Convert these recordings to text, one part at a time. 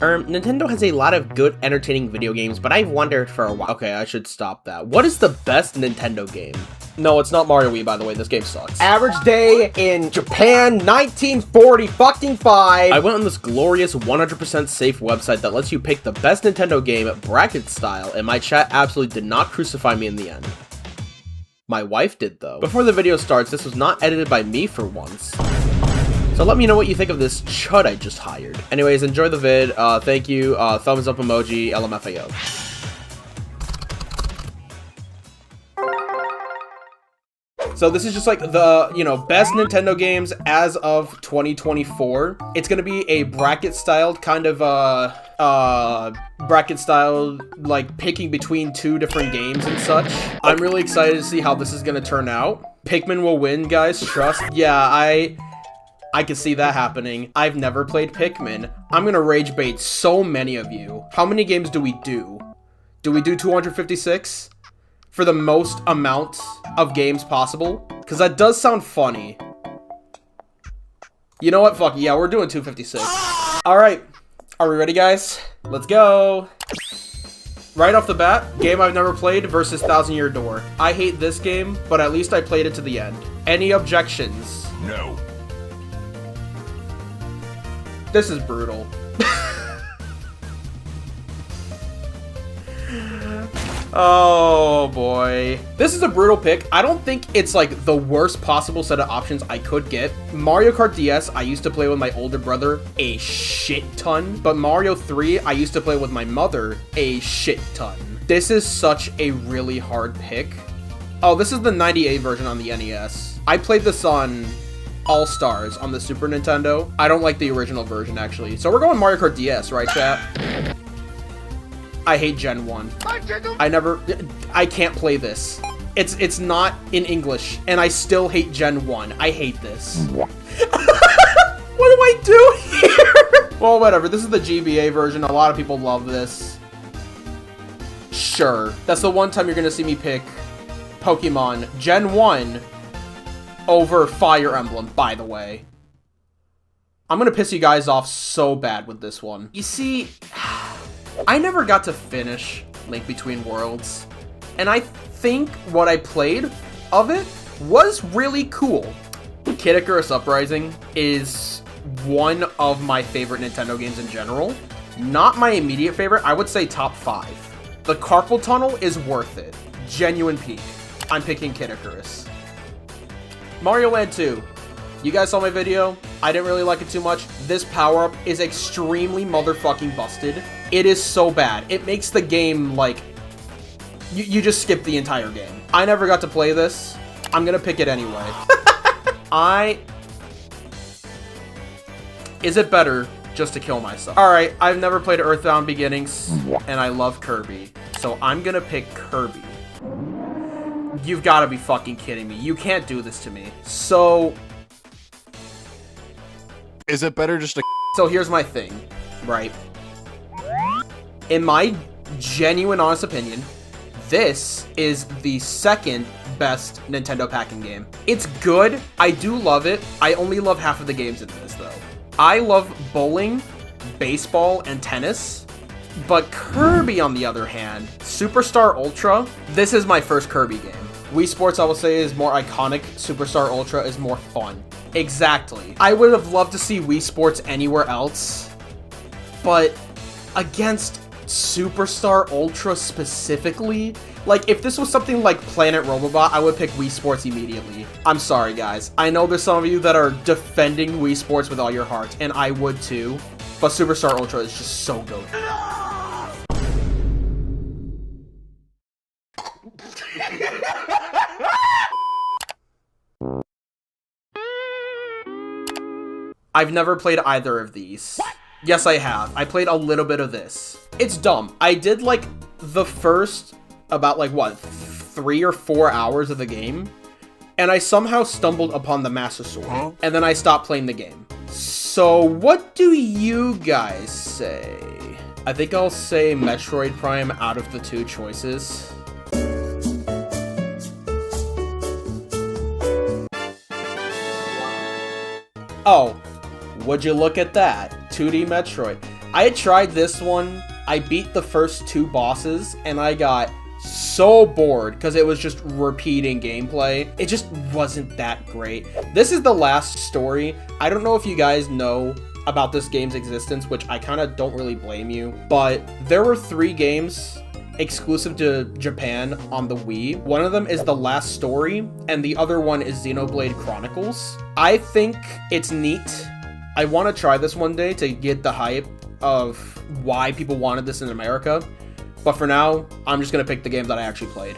Nintendo has a lot of good, entertaining video games, but I've wondered for a while. Okay, I should stop that. What is the best Nintendo game? No, it's not Mario Wii, by the way. This game sucks. Average day in Japan, 1945. I went on this glorious 100% safe website that lets you pick the best Nintendo game bracket style, and my chat absolutely did not crucify me in the end. My wife did, though. Before the video starts, this was not edited by me for once. So let me know what you think of this chud I just hired. Anyways, enjoy the vid. Thank you. Thumbs up emoji, LMFAO. So this is just like the, best Nintendo games as of 2024. It's gonna be a bracket-styled kind of, like picking between two different games and such. I'm really excited to see how this is gonna turn out. Pikmin will win, guys, trust. Yeah, I can see that happening. I've never played Pikmin. I'm gonna rage bait so many of you. How many games do we do? Do we do 256? For the most amount of games possible? Because that does sound funny. You know what? Fuck it. Yeah, we're doing 256. Alright. Are we ready, guys? Let's go. Right off the bat, game I've never played versus 1000 Year Door. I hate this game, but at least I played it to the end. Any objections? No. This is brutal. Oh boy. This is a brutal pick. I don't think it's like the worst possible set of options I could get. Mario Kart DS, I used to play with my older brother a shit ton. But Mario 3, I used to play with my mother a shit ton. This is such a really hard pick. Oh, this is the 98 version on the NES. I played this on All-Stars on the Super Nintendo. I don't like the original version, actually. So we're going Mario Kart DS, right, chat? I hate Gen 1. I can't play this. It's not in English, and I still hate Gen 1. I hate this. What do I do here? Well, whatever. This is the GBA version. A lot of people love this. Sure. That's the one time you're gonna see me pick Pokemon Gen 1 over Fire Emblem, by the way. I'm gonna piss you guys off so bad with this one. You see, I never got to finish Link Between Worlds, and I think what I played of it was really cool. Kid Icarus Uprising is one of my favorite Nintendo games in general. Not my immediate favorite, I would say top 5. The Carpal Tunnel is worth it. Genuine peak. I'm picking Kid Icarus. Mario Land 2. You guys saw my video. I didn't really like it too much. This power-up is extremely motherfucking busted. It is so bad. It makes the game, like, you just skip the entire game. I never got to play this. I'm gonna pick it anyway. Is it better just to kill myself? Alright, I've never played Earthbound Beginnings, and I love Kirby. So I'm gonna pick Kirby. You've got to be fucking kidding me. You can't do this to me. So... Is it better just to... So here's my thing, right? In my genuine, honest opinion, this is the second best Nintendo packing game. It's good. I do love it. I only love half of the games in this, though. I love bowling, baseball, and tennis. But Kirby, on the other hand, Superstar Ultra, this is my first Kirby game. Wii Sports, I will say, is more iconic. Superstar Ultra is more fun. Exactly. I would have loved to see Wii Sports anywhere else, but against Superstar Ultra specifically, like, if this was something like Planet Robobot, I would pick Wii Sports immediately. I'm sorry, guys. I know there's some of you that are defending Wii Sports with all your heart, and I would too, but Superstar Ultra is just so good. I've never played either of these. What? Yes, I have. I played a little bit of this. It's dumb. I did, like, the first, about, like, what, 3 or 4 hours of the game, and I somehow stumbled upon the Master Sword, and then I stopped playing the game. So, what do you guys say? I think I'll say Metroid Prime out of the two choices. Oh, would you look at that? 2D Metroid. I tried this one. I beat the first 2 bosses, and I got so bored because it was just repeating gameplay. It just wasn't that great. This is the last story. I don't know if you guys know about this game's existence, which I kind of don't really blame you, but there were 3 games exclusive to Japan on the Wii. One of them is The Last Story, and the other one is Xenoblade Chronicles. I think it's neat. I want to try this one day to get the hype of why people wanted this in America, but for now, I'm just gonna pick the game that I actually played.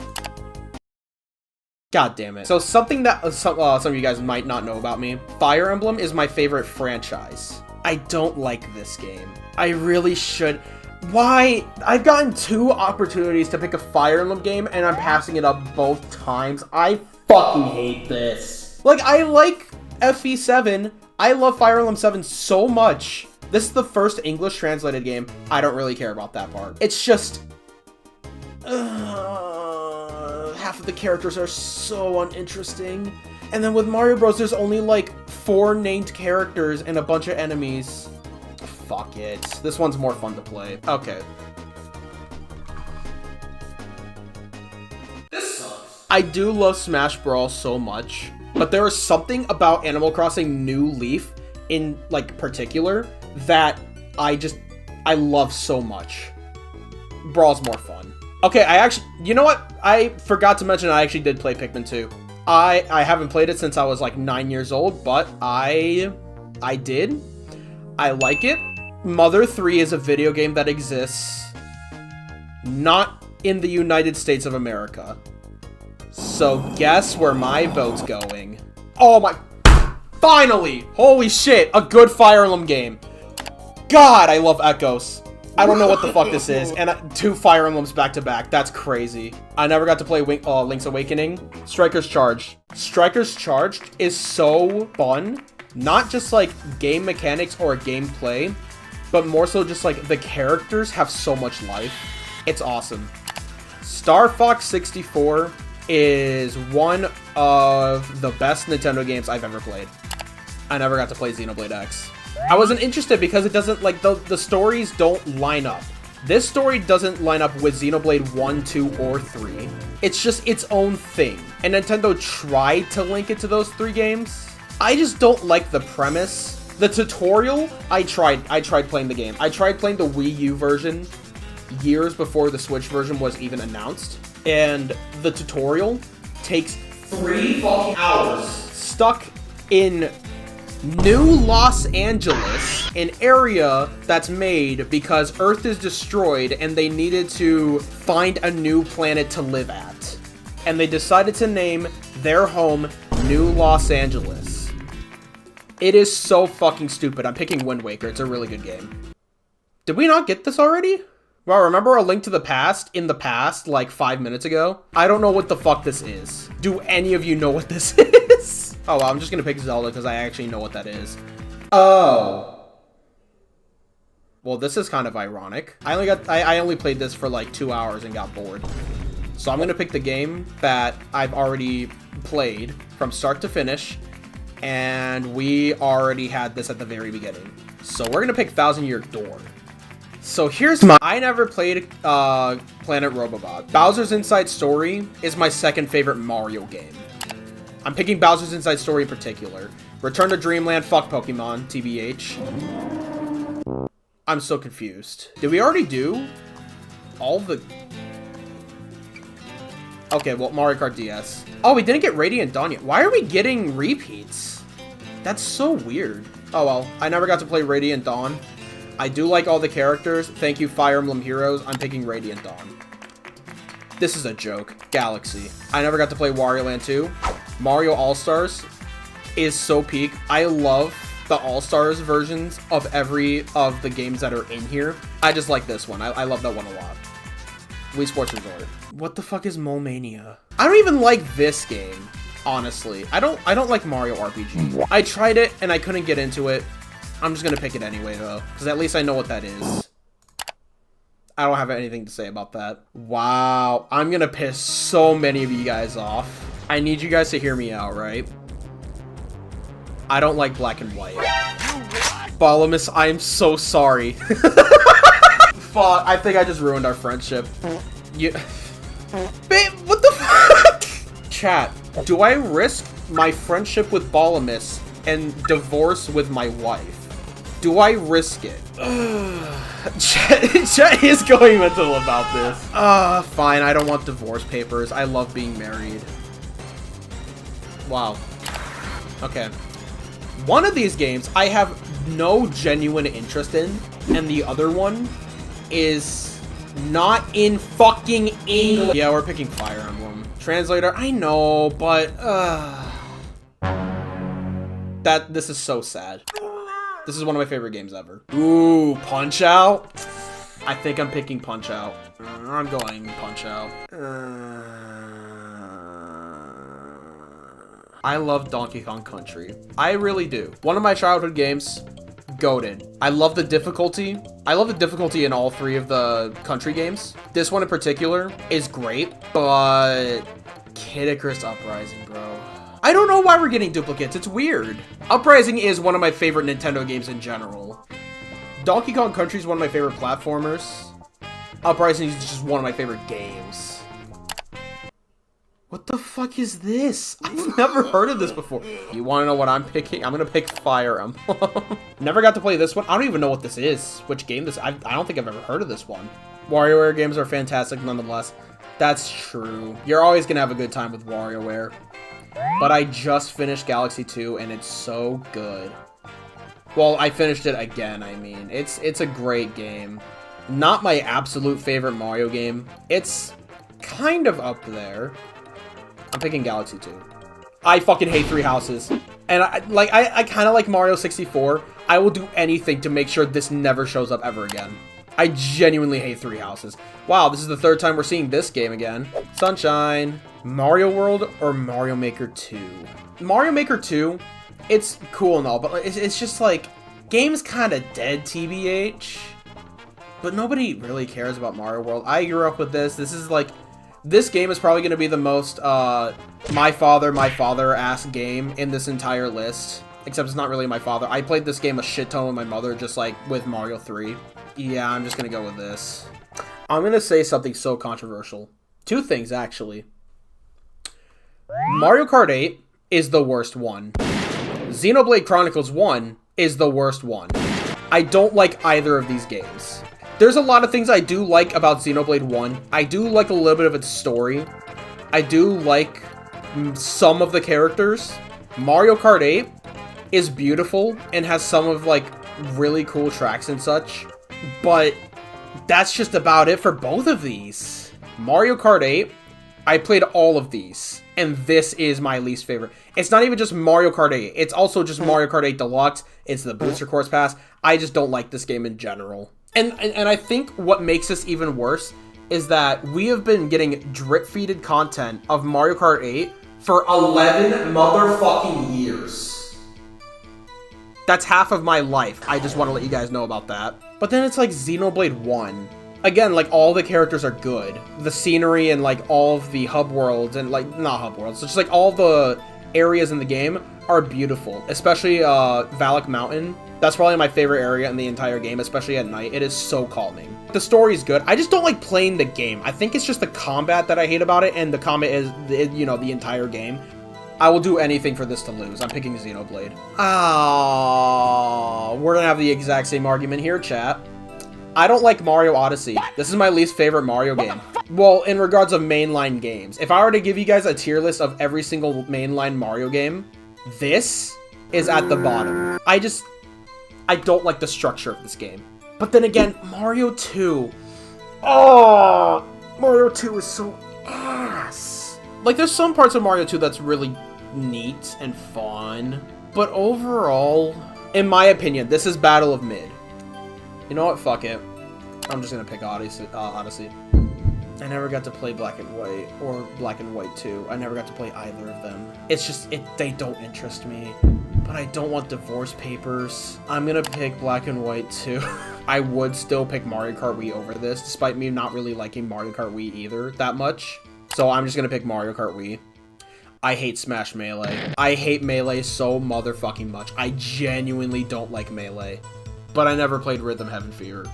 God damn it. So something that some of you guys might not know about me, Fire Emblem is my favorite franchise. I don't like this game. I really should. Why? I've gotten 2 opportunities to pick a Fire Emblem game, and I'm passing it up both times. I fucking hate this. Like, I like FE7. I love Fire Emblem 7 so much. This is the first English translated game. I don't really care about that part. It's just... half of the characters are so uninteresting. And then with Mario Bros, there's only like 4 named characters and a bunch of enemies. Fuck it. This one's more fun to play. Okay. This sucks. I do love Smash Bros so much, but there is something about Animal Crossing New Leaf in like particular that I love so much. Brawl's more fun. Okay, you know what? I forgot to mention I actually did play Pikmin 2. I haven't played it since I was like 9 years old, but I did. I like it. Mother 3 is a video game that exists not in the United States of America. So guess where my vote's going. Oh my... Finally! Holy shit, a good Fire Emblem game. God, I love Echoes. I don't know what the fuck this is. And 2 Fire Emblems back to back. That's crazy. I never got to play Link's Awakening. Striker's Charged. Striker's Charged is so fun. Not just like game mechanics or gameplay, but more so just like the characters have so much life. It's awesome. Star Fox 64 is one of the best Nintendo games I've ever played. I never got to play Xenoblade X. I wasn't interested because it doesn't, like, the stories don't line up. This story doesn't line up with Xenoblade 1, 2, or 3. It's just its own thing. And Nintendo tried to link it to those 3 games. I just don't like the premise. The tutorial, I tried playing the game. I tried playing the Wii U version years before the Switch version was even announced. And the tutorial takes 3 fucking hours. Stuck in New Los Angeles, an area that's made because Earth is destroyed and they needed to find a new planet to live at. And they decided to name their home New Los Angeles. It is so fucking stupid. I'm picking Wind Waker. It's a really good game. Did we not get this already? Wow, remember A Link to the Past in the past, like 5 minutes ago? I don't know what the fuck this is. Do any of you know what this is? Oh, well, I'm just gonna pick Zelda because I actually know what that is. Oh. Well, this is kind of ironic. I only played this for like 2 hours and got bored. So I'm gonna pick the game that I've already played from start to finish, and we already had this at the very beginning. So we're gonna pick Thousand Year Door. So here's my... I never played Planet Robobot. Bowser's Inside Story is my second favorite Mario game. I'm picking Bowser's Inside Story in particular. Return to Dreamland, fuck Pokemon, TBH. I'm so confused. Did we already do all the... Okay, well, Mario Kart DS. Oh, we didn't get Radiant Dawn yet. Why are we getting repeats? That's so weird. Oh, well, I never got to play Radiant Dawn. I do like all the characters. Thank you, Fire Emblem Heroes. I'm picking Radiant Dawn. This is a joke. Galaxy. I never got to play Wario Land 2. Mario All-Stars is so peak. I love the All-Stars versions of every of the games that are in here. I just like this one. I love that one a lot. Wii Sports Resort. What the fuck is Mole Mania? I don't even like this game, honestly. I don't like Mario RPG. I tried it and I couldn't get into it. I'm just gonna pick it anyway though, because at least I know what that is. I don't have anything to say about that. Wow, I'm gonna piss so many of you guys off. I need you guys to hear me out, right? I don't like black and white. Balamis, I am so sorry. Fuck, I think I just ruined our friendship. You... Babe, what the fuck? Chat, do I risk my friendship with Balamis and divorce with my wife? Do I risk it? Chat is going mental about this. Fine, I don't want divorce papers. I love being married. Wow. Okay. One of these games I have no genuine interest in, and the other one is not in fucking English. Yeah, we're picking Fire Emblem. Translator, I know, but this is so sad. This is one of my favorite games ever. Ooh, Punch-Out? I think I'm picking Punch-Out. I'm going Punch-Out. I love Donkey Kong Country. I really do. One of my childhood games, goated. I love the difficulty. I love the difficulty in all three of the country games. This one in particular is great, but Kid Icarus Uprising, bro. I don't know why we're getting duplicates. It's weird. Uprising is one of my favorite Nintendo games in general. Donkey Kong Country is one of my favorite platformers. Uprising is just one of my favorite games. What the fuck is this? I've never heard of this before. You want to know what I'm picking? I'm gonna pick Fire Emblem. Never got to play this one. I don't even know what this is. Which game this? I don't think I've ever heard of this one. WarioWare games are fantastic nonetheless. That's true. You're always gonna have a good time with WarioWare. But I just finished Galaxy 2 and it's so good. Well, I finished it again, I mean. It's a great game. Not my absolute favorite Mario game. It's kind of up there. I'm picking Galaxy 2. I fucking hate Three Houses. And I kind of like Mario 64. I will do anything to make sure this never shows up ever again. I genuinely hate Three Houses. Wow, this is the third time we're seeing this game again. Sunshine. Mario World or Mario Maker 2? Mario Maker 2, it's cool and all, but it's just like, game's kind of dead, TBH. But nobody really cares about Mario World. I grew up with this. This is like, this game is probably going to be the most my father-ass game in this entire list. Except it's not really my father. I played this game a shit ton with my mother, just like with Mario 3. Yeah, I'm just going to go with this. I'm going to say something so controversial. Two things, actually. Mario Kart 8 is the worst one. Xenoblade Chronicles 1 is the worst one. I don't like either of these games. There's a lot of things I do like about Xenoblade 1. I do like a little bit of its story. I do like some of the characters. Mario Kart 8 is beautiful and has some of like really cool tracks and such. But that's just about it for both of these. Mario Kart 8, I played all of these. And this is my least favorite. It's not even just Mario Kart 8. It's also just Mario Kart 8 Deluxe. It's the Booster Course Pass. I just don't like this game in general. And I think what makes this even worse is that we have been getting drip-feeded content of Mario Kart 8 for 11 motherfucking years. That's half of my life. I just want to let you guys know about that. But then it's like Xenoblade 1. Again, like, all the characters are good. The scenery and, like, all of the hub worlds and, like, not hub worlds, just, like, all the areas in the game are beautiful. Especially, Valak Mountain. That's probably my favorite area in the entire game, especially at night. It is so calming. The story's good. I just don't like playing the game. I think it's just the combat that I hate about it, and the combat is, you know, the entire game. I will do anything for this to lose. I'm picking Xenoblade. Oh, we're gonna have the exact same argument here, chat. I don't like Mario Odyssey. This is my least favorite Mario game. Well, in regards of mainline games. If I were to give you guys a tier list of every single mainline Mario game, this is at the bottom. I don't like the structure of this game. But then again, Mario 2. Oh, Mario 2 is so ass. Like, there's some parts of Mario 2 that's really neat and fun. But overall, in my opinion, this is Battle of Mid. You know what? Fuck it. I'm just gonna pick Odyssey. I never got to play Black and White or Black and White 2. I never got to play either of them. It's just, they don't interest me. But I don't want divorce papers. I'm gonna pick Black and White 2. I would still pick Mario Kart Wii over this, despite me not really liking Mario Kart Wii either that much. So I'm just gonna pick Mario Kart Wii. I hate Smash Melee. I hate Melee so motherfucking much. I genuinely don't like Melee. But I never played Rhythm Heaven Fever.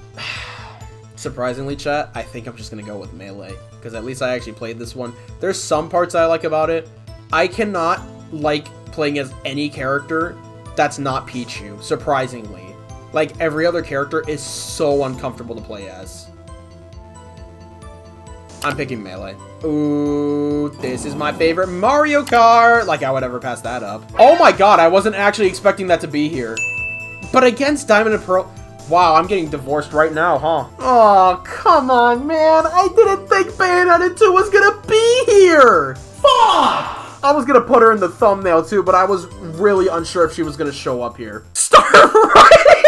Surprisingly, chat, I think I'm just gonna go with Melee. Because at least I actually played this one. There's some parts I like about it. I cannot like playing as any character that's not Pichu, surprisingly. Like, every other character is so uncomfortable to play as. I'm picking Melee. Ooh, this is my favorite Mario Kart. Like, I would ever pass that up. Oh my god, I wasn't actually expecting that to be here. But against Diamond and Pearl... Wow, I'm getting divorced right now, huh? Oh, come on, man. I didn't think Bayonetta 2 was gonna be here. Fuck! I was gonna put her in the thumbnail too, but I was really unsure if she was gonna show up here. Start writing!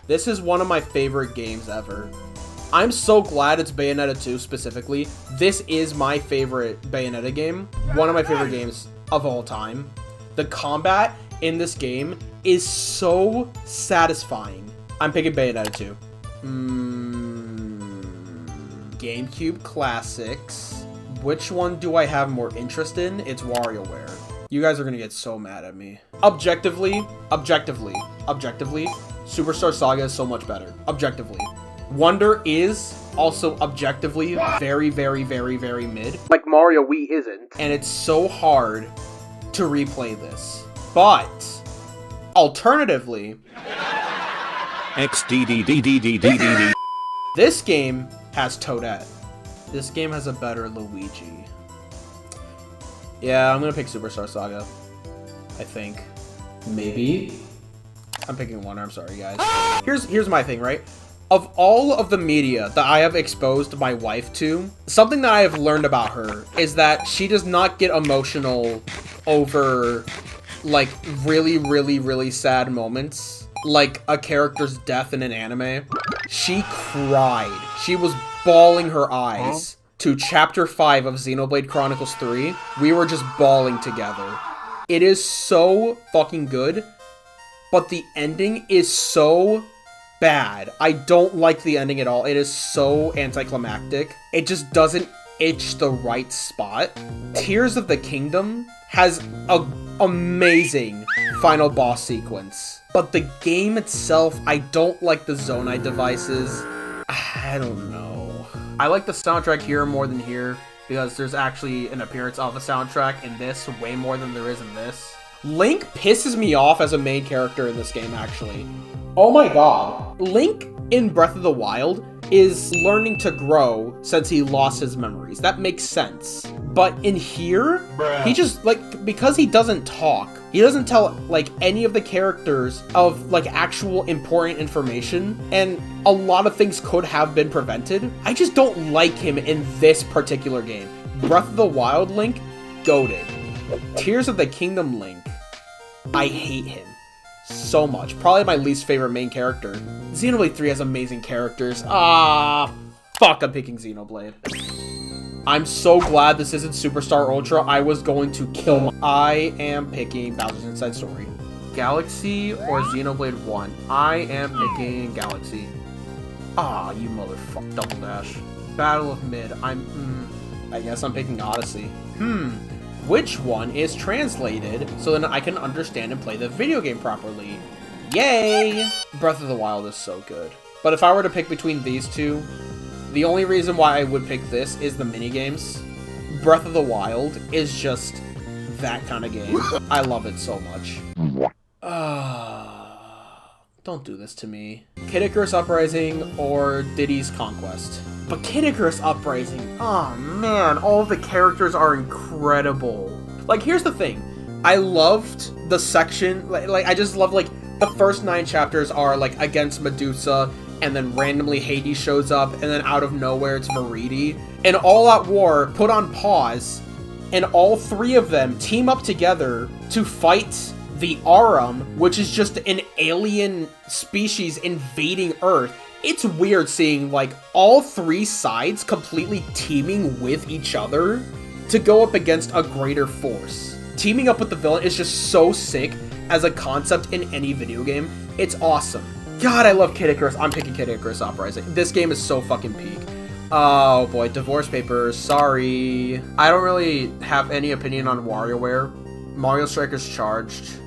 This is one of my favorite games ever. I'm so glad it's Bayonetta 2 specifically. This is my favorite Bayonetta game. One of my favorite games of all time. The combat in this game is so satisfying. I'm picking Bayonetta 2. GameCube classics. Which one do I have more interest in? It's WarioWare. You guys are gonna get so mad at me. Objectively, Superstar Saga is so much better. Objectively. Wonder is also objectively very, very, very, very mid. Like Mario Wii isn't. And it's so hard to replay this. But, alternatively, XDDDDDDD. This game has Toadette. This game has a better Luigi. Yeah, I'm gonna pick Superstar Saga. I think. Maybe? I'm picking Wonder, I'm sorry guys. Here's my thing, right? Of all of the media that I have exposed my wife to, something that I have learned about her is that she does not get emotional over, like, really, really, really sad moments. Like a character's death in an anime. She cried. She was bawling her eyes to Chapter 5 of Xenoblade Chronicles 3. We were just bawling together. It is so fucking good, but the ending is so bad. I don't like the ending at all. It is so anticlimactic. It just doesn't itch the right spot. Tears of the Kingdom has an amazing final boss sequence. But the game itself, I don't like the Zonai devices. I don't know. I like the soundtrack here more than here, because there's actually an appearance of a soundtrack in this way more than there is in this. Link pisses me off as a main character in this game, actually. Oh my god. Link in Breath of the Wild is learning to grow since he lost his memories. That makes sense. But in here, he just, like, because he doesn't talk, he doesn't tell, like, any of the characters of, like, actual important information, and a lot of things could have been prevented. I just don't like him in this particular game. Breath of the Wild Link, goated. Tears of the Kingdom Link, I hate him so much. Probably my least favorite main character. Xenoblade 3 has amazing characters. Ah, fuck, I'm picking Xenoblade. I'm so glad this isn't Superstar Ultra. I was going to kill my... I am picking Bowser's Inside Story. Galaxy or Xenoblade 1? I am picking Galaxy. Ah, you motherfucker. Double Dash. Battle of Mid. I guess I'm picking Odyssey. Which one is translated so then I can understand and play the video game properly? Yay! Breath of the Wild is so good. But if I were to pick between these two, the only reason why I would pick this is the minigames. Breath of the Wild is just that kind of game. I love it so much. Don't do this to me. Kid Icarus Uprising or Diddy's Conquest. But Kid Icarus Uprising, oh man, all of the characters are incredible. Like, here's the thing. I loved the section, like I just love, like, the first 9 chapters are, like, against Medusa, and then randomly Hades shows up, and then out of nowhere it's Veridi. And All Out War put on pause, and all 3 of them team up together to fight the Arum, which is just an alien species invading Earth. It's weird seeing, like, all 3 sides completely teaming with each other to go up against a greater force. Teaming up with the villain is just so sick as a concept in any video game. It's awesome. God, I love Kid Icarus. I'm picking Kid Icarus Uprising. This game is so fucking peak. Oh boy, divorce papers, sorry. I don't really have any opinion on WarioWare. Mario Strikers Charged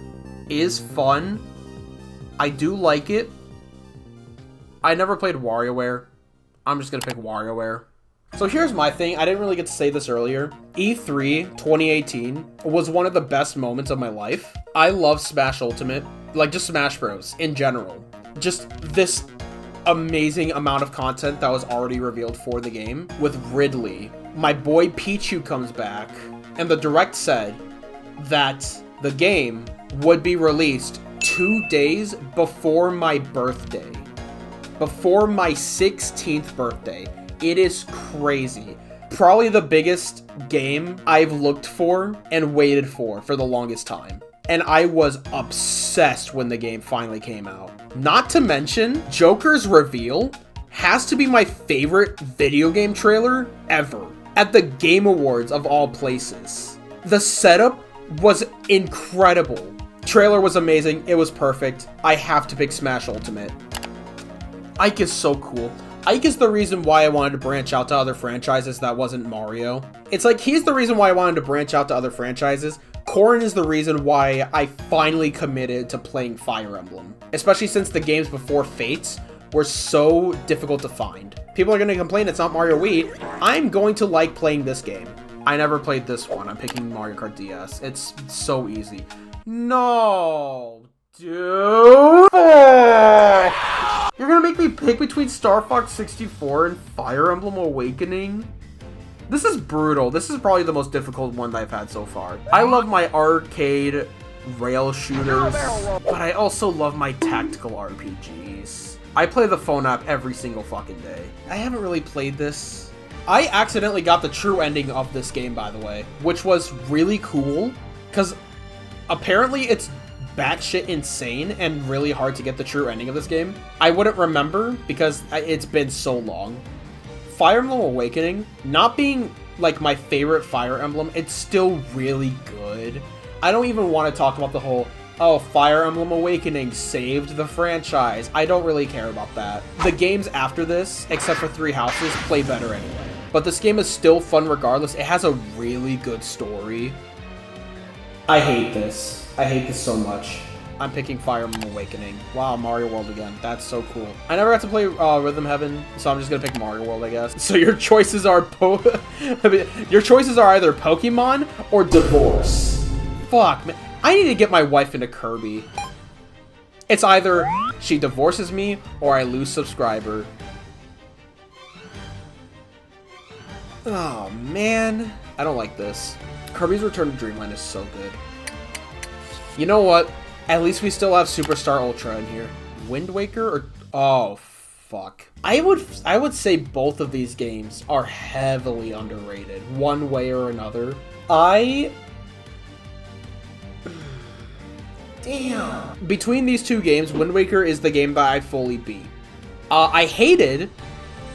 is fun. I do like it. I never played WarioWare. I'm just gonna pick WarioWare. So here's my thing, I didn't really get to say this earlier. E3 2018 was one of the best moments of my life. I love Smash Ultimate, like just Smash Bros in general. Just this amazing amount of content that was already revealed for the game. With Ridley, my boy Pichu comes back, and the direct said that the game would be released 2 days before my birthday. Before my 16th birthday. It is crazy. Probably the biggest game I've looked for and waited for the longest time. And I was obsessed when the game finally came out. Not to mention, Joker's reveal has to be my favorite video game trailer ever. At the Game Awards of all places. The setup was incredible. Trailer was amazing. It was perfect. I have to pick Smash Ultimate. Ike is so cool. Ike is the reason why I wanted to branch out to other franchises that wasn't Mario. It's like, he's the reason why I wanted to branch out to other franchises. Corrin is the reason why I finally committed to playing Fire Emblem. Especially since the games before Fates were so difficult to find. People are going to complain it's not Mario Wii. I'm going to like playing this game. I never played this one. I'm picking Mario Kart DS. It's so easy. No, dude. You're gonna make me pick between Star Fox 64 and Fire Emblem Awakening? This is brutal. This is probably the most difficult one that I've had so far. I love my arcade rail shooters, but I also love my tactical RPGs. I play the phone app every single fucking day. I haven't really played this. I accidentally got the true ending of this game, by the way, which was really cool, because apparently it's batshit insane and really hard to get the true ending of this game. I wouldn't remember because it's been so long. Fire Emblem Awakening, not being like my favorite Fire Emblem, it's still really good. I don't even want to talk about the whole, oh, Fire Emblem Awakening saved the franchise. I don't really care about that. The games after this, except for Three Houses, play better anyway. But this game is still fun regardless. It has a really good story. I hate this. I hate this so much. I'm picking Fire Emblem Awakening. Wow, Mario World again. That's so cool. I never got to play Rhythm Heaven, so I'm just gonna pick Mario World, I guess. So your choices are your choices are either Pokemon or divorce. Fuck, man. I need to get my wife into Kirby. It's either she divorces me or I lose subscriber. Oh, man. I don't like this. Kirby's Return to Dreamland is so good. You know what? At least we still have Superstar Ultra in here. Wind Waker or... Oh, fuck. I would say both of these games are heavily underrated, one way or another. Damn. Between these two games, Wind Waker is the game that I fully beat. I hated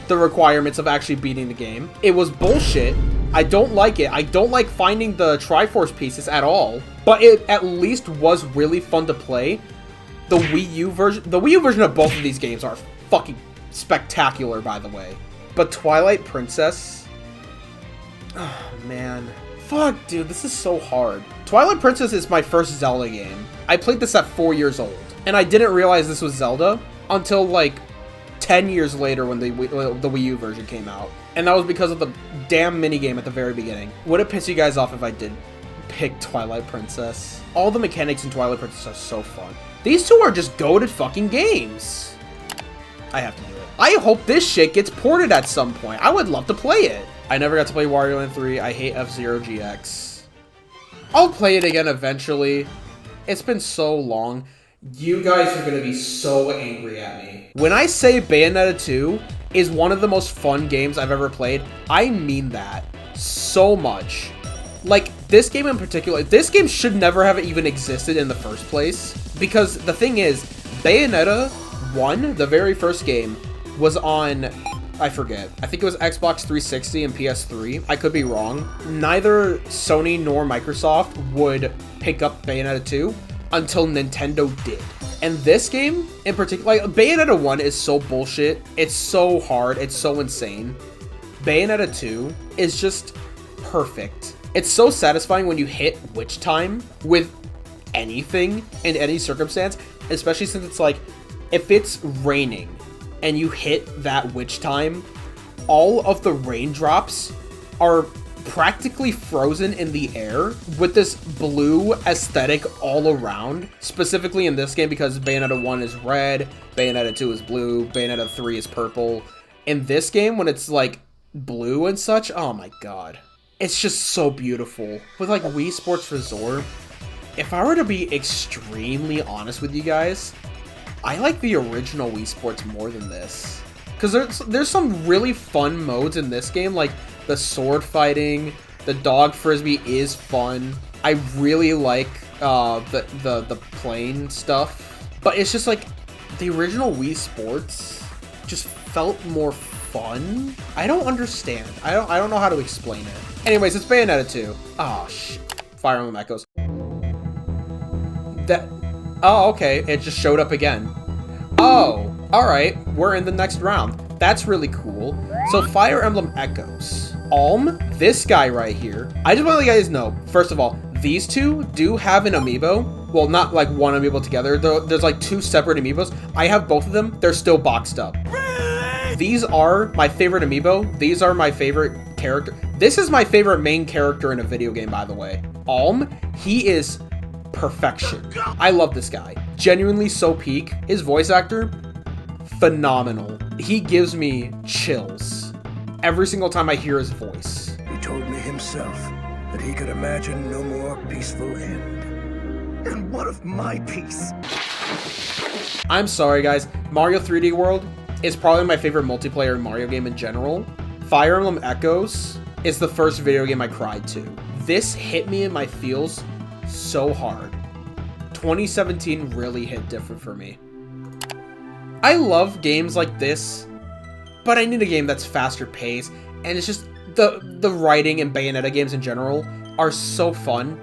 the requirements of actually beating the game. It was bullshit. I don't like it. I don't like finding the Triforce pieces at all. But it at least was really fun to play. The Wii U version of both of these games are fucking spectacular, by the way. But Twilight Princess... Oh, man. Fuck, dude, this is so hard. Twilight Princess is my first Zelda game. I played this at 4 years old. And I didn't realize this was Zelda until, like, 10 years later when the Wii U version came out. And that was because of the damn minigame at the very beginning. Would it piss you guys off if I did pick Twilight Princess? All the mechanics in Twilight Princess are so fun. These two are just goated fucking games. I have to do it. I hope this shit gets ported at some point. I would love to play it. I never got to play Wario Land 3. I hate F-Zero GX. I'll play it again eventually. It's been so long. You guys are gonna be so angry at me. When I say Bayonetta 2 is one of the most fun games I've ever played, I mean that so much. Like, this game in particular, this game should never have even existed in the first place. Because the thing is, Bayonetta 1, the very first game, was on, I forget, I think it was Xbox 360 and PS3. I could be wrong. Neither Sony nor Microsoft would pick up Bayonetta 2 until Nintendo did. And this game, in particular, like, Bayonetta 1 is so bullshit. It's so hard. It's so insane. Bayonetta 2 is just perfect. It's so satisfying when you hit witch time with anything in any circumstance, especially since it's like, if it's raining and you hit that witch time, all of the raindrops are practically frozen in the air with this blue aesthetic all around, specifically in this game because Bayonetta 1 is red, Bayonetta 2 is blue, Bayonetta 3 is purple. In this game, when it's like blue and such, oh my god. It's just so beautiful. With like Wii Sports Resort, if I were to be extremely honest with you guys, I like the original Wii Sports more than this. Because there's some really fun modes in this game, like the sword fighting, the dog frisbee is fun. I really like the plane stuff. But it's just like, the original Wii Sports just felt more fun. I don't understand. I don't know how to explain it. Anyways, it's Bayonetta 2. Oh, shit. Fire Emblem Echoes. Oh, okay. It just showed up again. Oh, alright. We're in the next round. That's really cool. So, Fire Emblem Echoes. This guy right here. I just want to let you guys know, first of all, these two do have an amiibo. Well, not like one amiibo together. There's like two separate amiibos. I have both of them. They're still boxed up. Really? These are my favorite amiibo. These are my favorite character. This is my favorite main character in a video game, by the way. He is perfection. I love this guy. Genuinely so peak. His voice actor, phenomenal. He gives me chills every single time I hear his voice. He told me himself that he could imagine no more peaceful end. And what of my peace? I'm sorry, guys. Mario 3D World is probably my favorite multiplayer Mario game in general. Fire Emblem Echoes is the first video game I cried to. This hit me in my feels so hard. 2017 really hit different for me. I love games like this, but I need a game that's faster paced, and it's just the writing in Bayonetta games in general are so fun.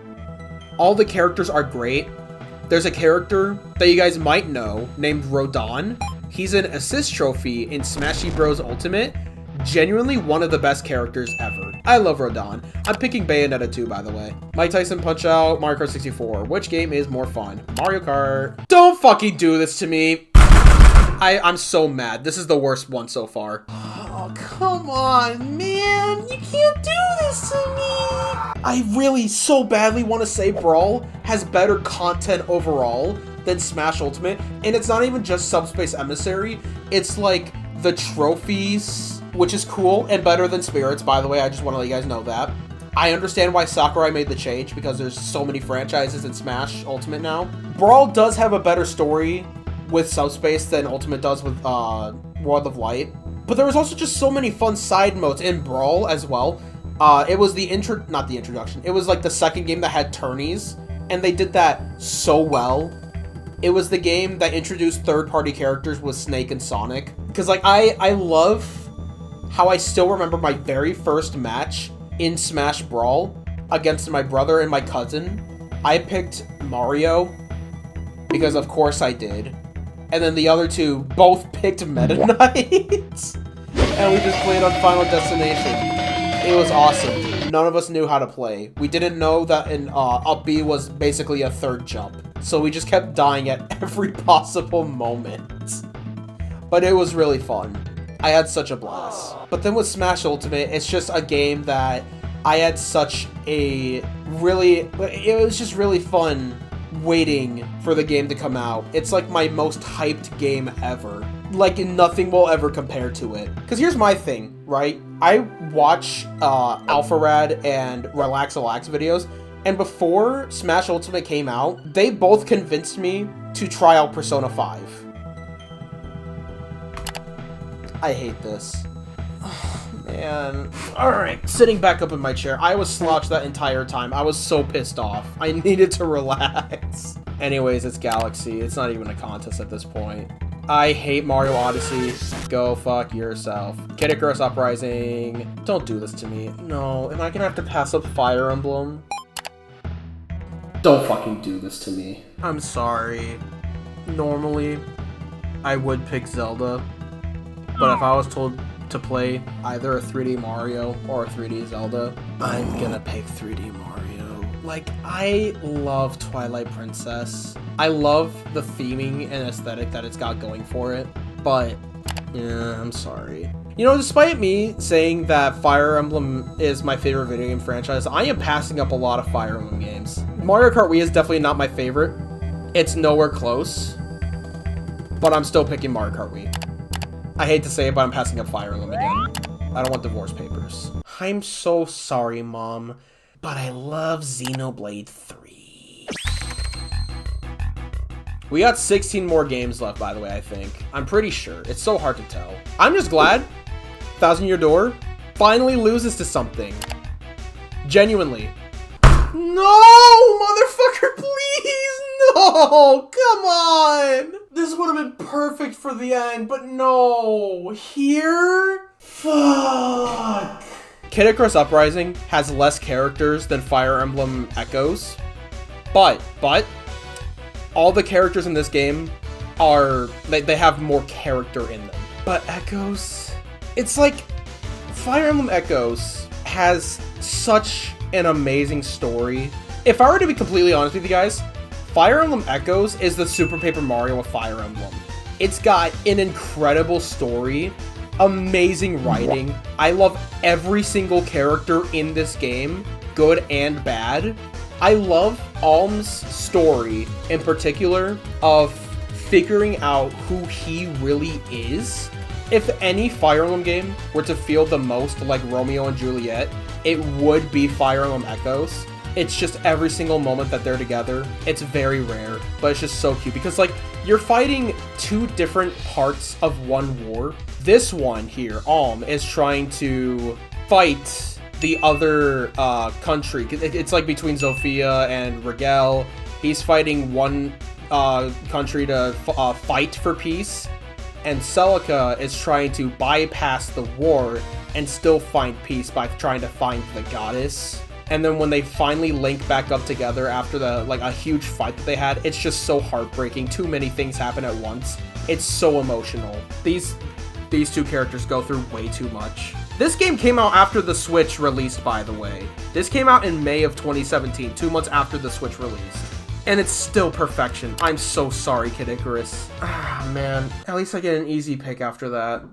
All the characters are great. There's a character that you guys might know named Rodon. He's an assist trophy in Smash Bros. Ultimate. Genuinely one of the best characters ever. I love Rodon. I'm picking Bayonetta 2, by the way. Mike Tyson Punch-Out, Mario Kart 64. Which game is more fun? Mario Kart. Don't fucking do this to me. I'm so mad. This is the worst one so far. Oh, come on, man. You can't do this to me. I really so badly want to say Brawl has better content overall than Smash Ultimate. And it's not even just Subspace Emissary. It's like the trophies, which is cool and better than Spirits, by the way. I just want to let you guys know that. I understand why Sakurai made the change because there's so many franchises in Smash Ultimate now. Brawl does have a better story with Subspace than Ultimate does with World of Light. But there was also just so many fun side modes in Brawl as well. It was not the introduction. It was like the second game that had tourneys, and they did that so well. It was the game that introduced third-party characters with Snake and Sonic. Because like I love how I still remember my very first match in Smash Brawl against my brother and my cousin. I picked Mario because of course I did. And then the other two both picked Meta Knight. And we just played on Final Destination. It was awesome. None of us knew how to play. We didn't know that an up B was basically a third jump. So we just kept dying at every possible moment. But it was really fun. I had such a blast. But then with Smash Ultimate, it's just a game that I had such a it was just really fun waiting for the game to come out. It's like my most hyped game ever. Like nothing will ever compare to it. Because here's my thing, right? I watch Alpharad and Relax videos, and before Smash Ultimate came out, they both convinced me to try out Persona 5. I hate this. Man. Alright, sitting back up in my chair. I was slouched that entire time. I was so pissed off. I needed to relax. Anyways, it's Galaxy. It's not even a contest at this point. I hate Mario Odyssey. Go fuck yourself. Kid Icarus Uprising. Don't do this to me. No, am I gonna have to pass up Fire Emblem? Don't fucking do this to me. I'm sorry. Normally, I would pick Zelda. But if I was told to play either a 3D Mario or a 3D Zelda, I'm gonna pick 3D Mario. Like, I love Twilight Princess. I love the theming and aesthetic that it's got going for it, but yeah, I'm sorry. You know, despite me saying that Fire Emblem is my favorite video game franchise, I am passing up a lot of Fire Emblem games. Mario Kart Wii is definitely not my favorite. It's nowhere close, but I'm still picking Mario Kart Wii. I hate to say it, but I'm passing up Fire Emblem again. I don't want divorce papers. I'm so sorry, Mom, but I love Xenoblade 3. We got 16 more games left, by the way, I think. I'm pretty sure. It's so hard to tell. I'm just glad Thousand Year Door finally loses to something. Genuinely. No, motherfucker, please, no, come on. This would have been perfect for the end, but no, here? Fuck. Kid Icarus Uprising has less characters than Fire Emblem Echoes, but all the characters in this game are, they have more character in them. But Echoes, it's like, Fire Emblem Echoes has such an amazing story. If I were to be completely honest with you guys, Fire Emblem Echoes is the Super Paper Mario of Fire Emblem. It's got an incredible story, amazing writing. I love every single character in this game, good and bad. I love Alm's story in particular of figuring out who he really is. If any Fire Emblem game were to feel the most like Romeo and Juliet, it would be Fire Emblem Echoes. It's just every single moment that they're together. It's very rare, but it's just so cute because, like, you're fighting two different parts of one war. This one here, Alm, is trying to fight the other country. It's like between Zofia and Rigel. He's fighting one country to fight for peace, and Celica is trying to bypass the war and still find peace by trying to find the goddess. And then when they finally link back up together after a huge fight that they had, it's just so heartbreaking. Too many things happen at once. It's so emotional. These two characters go through way too much. This game came out after the Switch released, by the way. This came out in May of 2017, 2 months after the Switch released. And it's still perfection. I'm so sorry, Kid Icarus. Ah, man. At least I get an easy pick after that.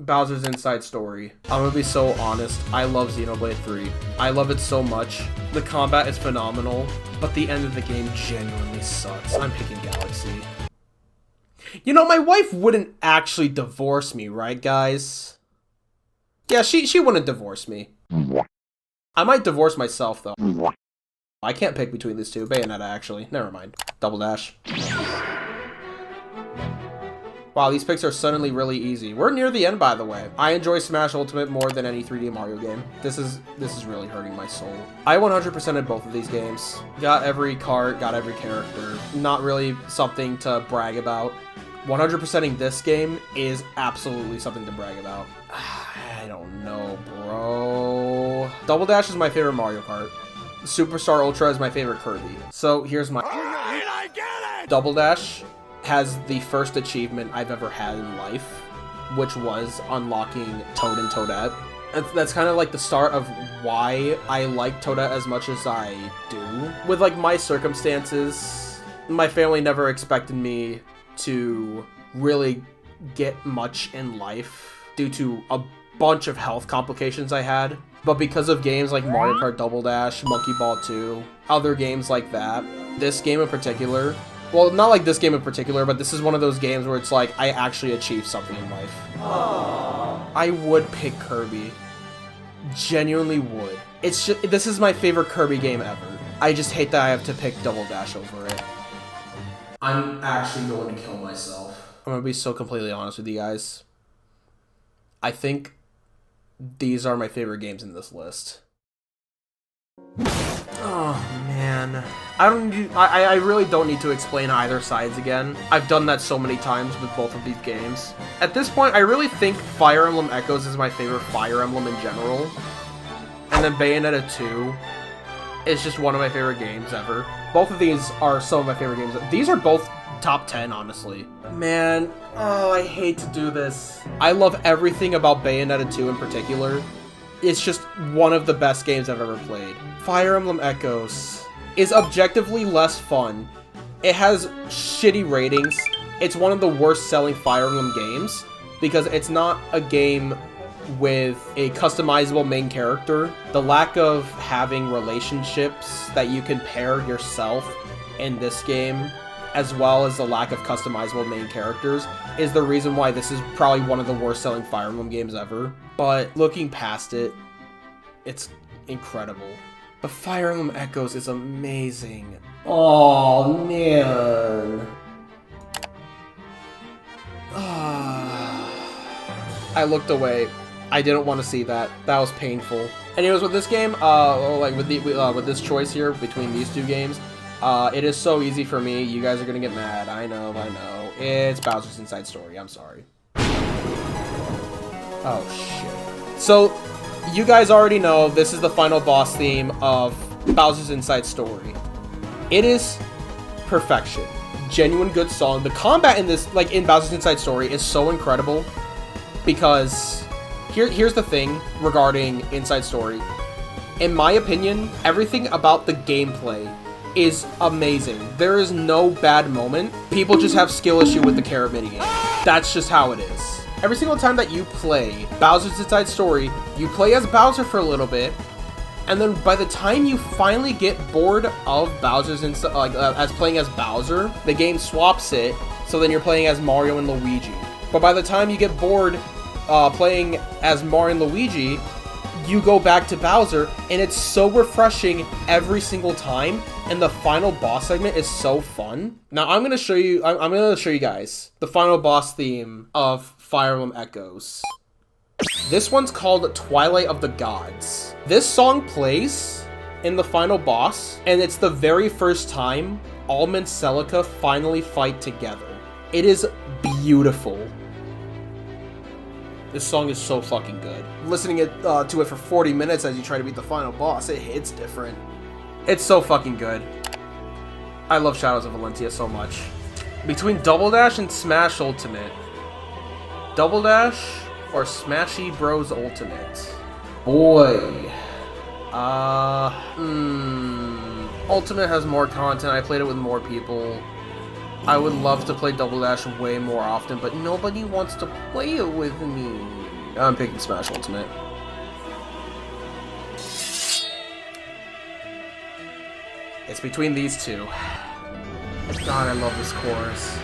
Bowser's Inside Story. I'm gonna be so honest, I love Xenoblade 3. I love it so much. The combat is phenomenal, but the end of the game genuinely sucks. I'm picking Galaxy. You know, my wife wouldn't actually divorce me, right, guys? Yeah, she wouldn't divorce me. I might divorce myself, though. I can't pick between these two. Bayonetta, actually. Never mind. Double Dash. Wow, these picks are suddenly really easy. We're near the end, by the way. I enjoy Smash Ultimate more than any 3D Mario game. This is really hurting my soul. I 100%ed both of these games. Got every card, got every character. Not really something to brag about. 100%ing this game is absolutely something to brag about. I don't know, bro. Double Dash is my favorite Mario Kart. Superstar Ultra is my favorite Kirby. So here's my... Alright, I get it! Double Dash has the first achievement I've ever had in life, which was unlocking Toad and Toadette. That's kind of like the start of why I like Toadette as much as I do. With like my circumstances, my family never expected me to really get much in life due to a bunch of health complications I had. But because of games like Mario Kart Double Dash, Monkey Ball 2, other games like that, this game in particular, well, not like this game in particular, but this is one of those games where it's like, I actually achieved something in life. Aww. I would pick Kirby. Genuinely would. It's just, this is my favorite Kirby game ever. I just hate that I have to pick Double Dash over it. I'm actually going to kill myself. I'm gonna be so completely honest with you guys. I think these are my favorite games in this list. Oh, man. I really don't need to explain either sides again. I've done that so many times with both of these games. At this point, I really think Fire Emblem Echoes is my favorite Fire Emblem in general. And then Bayonetta 2 is just one of my favorite games ever. Both of these are some of my favorite games. These are both top 10, honestly. Man, oh, I hate to do this. I love everything about Bayonetta 2 in particular. It's just one of the best games I've ever played. Fire Emblem Echoes is objectively less fun. It has shitty ratings. It's one of the worst selling Fire Emblem games because it's not a game with a customizable main character. The lack of having relationships that you can pair yourself in this game, as well as the lack of customizable main characters, is the reason why this is probably one of the worst selling Fire Emblem games ever. But looking past it, it's incredible. But Fire Emblem Echoes is amazing. Oh man. I looked away. I didn't want to see that. That was painful. Anyways, with this game, with this choice here between these two games, it is so easy for me. You guys are gonna get mad. I know. It's Bowser's Inside Story. I'm sorry. Oh shit. So, you guys already know this is the final boss theme of Bowser's Inside Story. It is perfection. Genuine good song. The combat in this, like in Bowser's Inside Story, is so incredible because here's the thing regarding Inside Story. In my opinion, everything about the gameplay is amazing. There is no bad moment. People just have skill issue with the carrot minigame. That's just how it is. Every single time that you play Bowser's Inside Story, you play as Bowser for a little bit, and then by the time you finally get bored of Bowser's as playing as Bowser, the game swaps it, so then you're playing as Mario and Luigi. But by the time you get bored playing as Mario and Luigi, you go back to Bowser, and it's so refreshing every single time, and the final boss segment is so fun. Now I'm gonna show you guys the final boss theme of Fire Emblem Echoes. This one's called Twilight of the Gods. This song plays in the final boss, and it's the very first time Alma and Celica finally fight together. It is beautiful. This song is so fucking good. Listening to it for 40 minutes as you try to beat the final boss, it hits different. It's so fucking good. I love Shadows of Valentia so much. Between Double Dash and Smash Ultimate. Double Dash or Smashy Bros Ultimate? Boy. Ultimate has more content. I played it with more people. I would love to play Double Dash way more often, but nobody wants to play it with me. I'm picking Smash Ultimate. It's between these two. God, I love this chorus.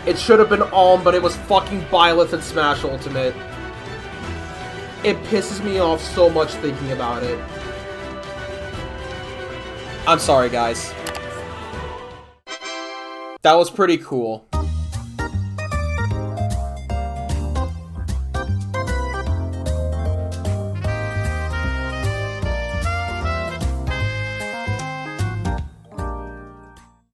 It should have been Alm, but it was fucking Byleth and Smash Ultimate. It pisses me off so much thinking about it. I'm sorry, guys. That was pretty cool.